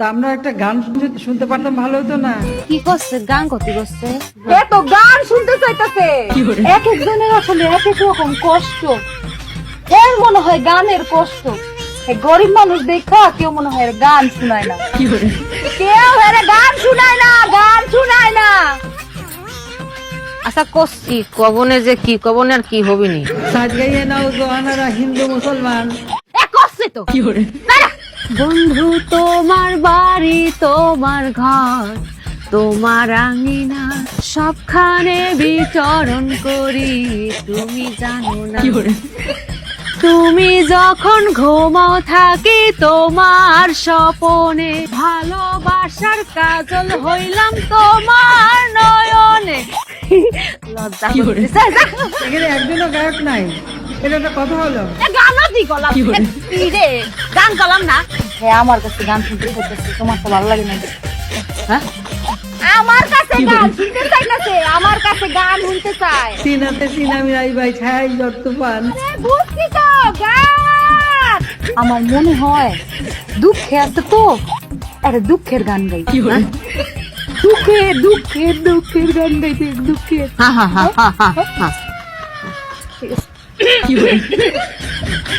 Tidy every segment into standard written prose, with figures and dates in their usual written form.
তা আমরা একটা গান শুনতে পারতাম, ভালো হতো না? কি করছে? গান করতে করছে? এত গান শুনতে চাইতেছে। এক একজনের আসলে এক এক রকম কষ্ট। এর মনে হয় গানের কষ্ট। এই গরিব মানুষ দেখা কেউ মনে হয় এর গান শুনায় না। কেউ এর গান শুনায় না, গান শুনায় না। আচ্ছা করছি, কবনে যে কি কবনে আর কি হবিনি। সাজ গাইয়ে নাও জোয়ানারা হিন্দু মুসলমান। এ করছে তো। বন্ধু তোমার বাড়ি, তোমার ঘর, তোমার আঙিনা, সবখানে বিচরণ করি, তুমি জানো না। তুমি যখন ঘুমাও থাকি তোমার স্বপনে, ভালোবাসার কাজল হইলাম তোমার নয়নে। লজ্জা করতেছে। এখানে একজনও গায়ক নাই, এটা একটা কথা হলো? গানও দি গলাম। কি রে গান গলাম না? হ্যাঁ আমার কাছে গান শুনতে চাইতেছে, তোমার তো ভালো লাগে না? হ্যাঁ আমার কাছে গান শুনতে চাইতেছে, আমার কাছে গান শুনতে চায়। সিনাতে সিনামি রাই ভাই ছাই যত পান। বুঝছি তো গান। আমার মনে হয় দুঃখে আছে তো, আরে দুঃখের গান গাই। দুঃখের দুঃখের দুঃখের গান গাইতে, দুঃখের।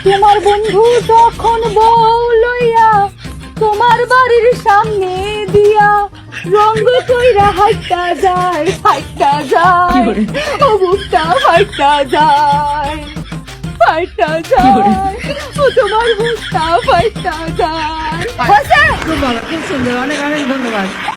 তোমার বন্ধু যখন বউ লইয়া তোমার বাড়ির সামনে দিয়া রঙ্গ কইরা হাইটা যায়, হাইটা যায়, ও বুকটা হাইটা যায়, ফাইটা যায়, ও তোমার বুকটা ফাইটা যায়। খুব ভালো, খুব সুন্দর, অনেক অনেক ধন্যবাদ।